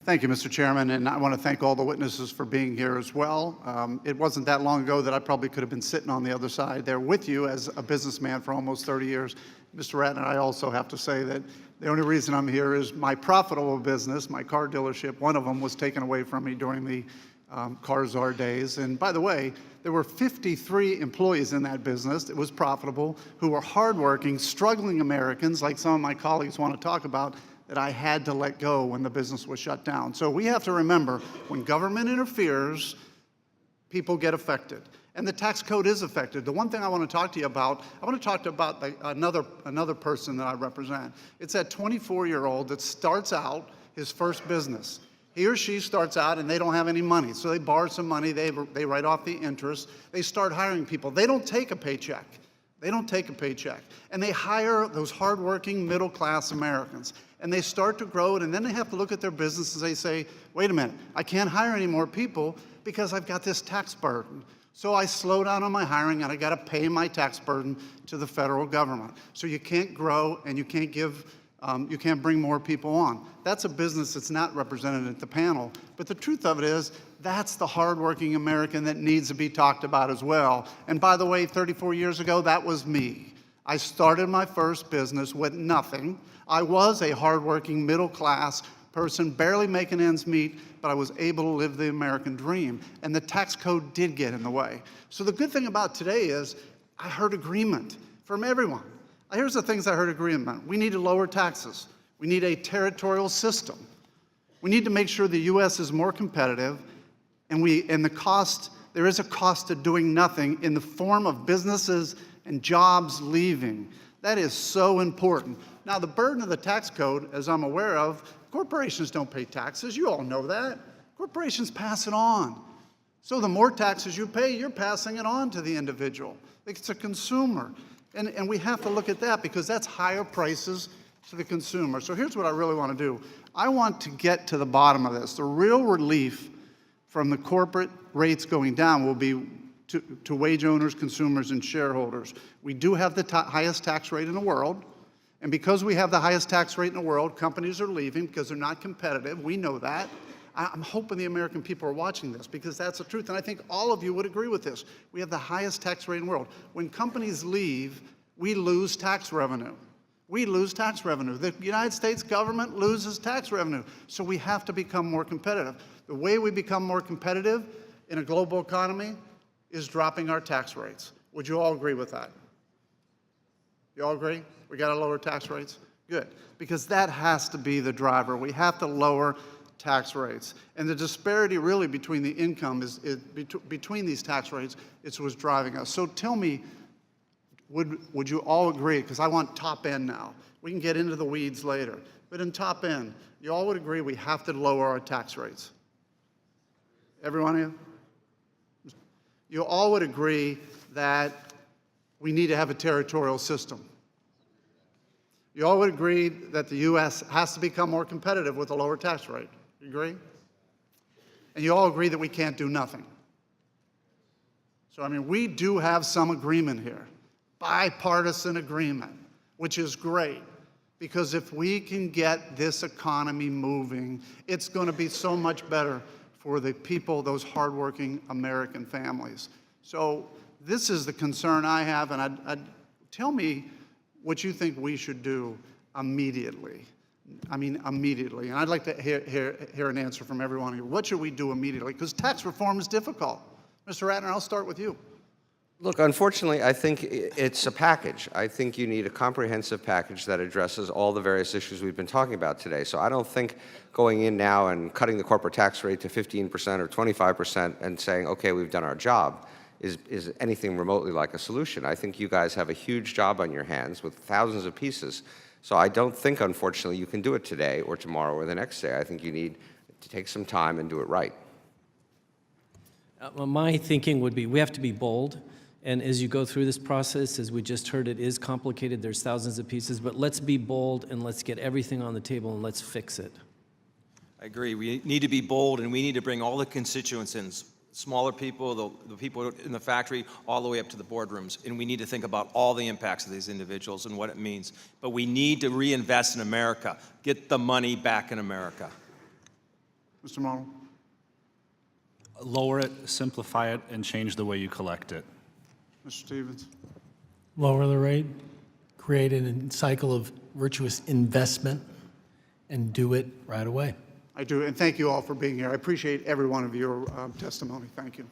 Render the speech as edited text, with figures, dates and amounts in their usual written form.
Thank you, Mr. Chairman, and I want to thank all the witnesses for being here as well. It wasn't that long ago that I probably could have been sitting on the other side there with you as a businessman for almost 30 years. Mr. Ratner, I also have to say that the only reason I'm here is my profitable business, my car dealership, one of them was taken away from me during the Car Czar days. And by the way, there were 53 employees in that business. It was profitable, who were hardworking, struggling Americans, like some of my colleagues want to talk about, that I had to let go when the business was shut down. So we have to remember, when government interferes, people get affected. And the tax code is affected. The one thing I want to talk to you about, another person that I represent. It's that 24-year-old that starts out his first business. He or she starts out and they don't have any money. So they borrow some money, they write off the interest, they start hiring people. They don't take a paycheck. They don't take a paycheck. And they hire those hardworking middle-class Americans. And they start to grow it, and then they have to look at their business and they say, wait a minute, I can't hire any more people because I've got this tax burden. So I slow down on my hiring and I got to pay my tax burden to the federal government. So you can't grow and you can't bring more people on. That's a business that's not represented at the panel. But the truth of it is, that's the hardworking American that needs to be talked about as well. And by the way, 34 years ago, that was me. I started my first business with nothing. I was a hardworking middle-class person, barely making ends meet, but I was able to live the American dream. And the tax code did get in the way. So the good thing about today is I heard agreement from everyone. Here's the things I heard agreement. We need to lower taxes. We need a territorial system. We need to make sure the U.S. is more competitive, and there is a cost to doing nothing in the form of businesses and jobs leaving. That is so important. Now, the burden of the tax code, as I'm aware of, corporations don't pay taxes. You all know that. Corporations pass it on. So the more taxes you pay, you're passing it on to the individual. It's a consumer. And we have to look at that because that's higher prices to the consumer. So here's what I really want to do. I want to get to the bottom of this. The real relief from the corporate rates going down will be to wage owners, consumers, and shareholders. We do have the highest tax rate in the world. And because we have the highest tax rate in the world, companies are leaving because they're not competitive. We know that. I'm hoping the American people are watching this because that's the truth. And I think all of you would agree with this. We have the highest tax rate in the world. When companies leave, we lose tax revenue. We lose tax revenue. The United States government loses tax revenue. So we have to become more competitive. The way we become more competitive in a global economy is dropping our tax rates. Would you all agree with that? You all agree? We got to lower tax rates? Good. Because that has to be the driver. We have to lower tax rates. And the disparity really between the income between these tax rates is what's driving us. So tell me, would you all agree, because I want top end now. We can get into the weeds later. But in top end, you all would agree we have to lower our tax rates? Every one of you? You all would agree that we need to have a territorial system. You all would agree that the U.S. has to become more competitive with a lower tax rate. You agree? And you all agree that we can't do nothing. So, I mean, we do have some agreement here, bipartisan agreement, which is great. Because if we can get this economy moving, it's going to be so much better for the people, those hardworking American families. So this is the concern I have, and tell me what you think we should do immediately. I mean, immediately. And I'd like to hear an answer from every one of you. What should we do immediately? Because tax reform is difficult. Mr. Ratner, I'll start with you. Look, unfortunately, I think it's a package. I think you need a comprehensive package that addresses all the various issues we've been talking about today. So I don't think going in now and cutting the corporate tax rate to 15% or 25% and saying, okay, we've done our job is anything remotely like a solution. I think you guys have a huge job on your hands with thousands of pieces. So I don't think, unfortunately, you can do it today or tomorrow or the next day. I think you need to take some time and do it right. My thinking would be we have to be bold. And as you go through this process, as we just heard, it is complicated. There's thousands of pieces. But let's be bold and let's get everything on the table and let's fix it. I agree. We need to be bold and we need to bring all the constituents in, smaller people, the people in the factory, all the way up to the boardrooms. And we need to think about all the impacts of these individuals and what it means. But we need to reinvest in America. Get the money back in America. Mr. Marl? Lower it, simplify it, and change the way you collect it. Mr. Stevens? Lower the rate, create a cycle of virtuous investment, and do it right away. I do, and thank you all for being here. I appreciate every one of your testimony. Thank you.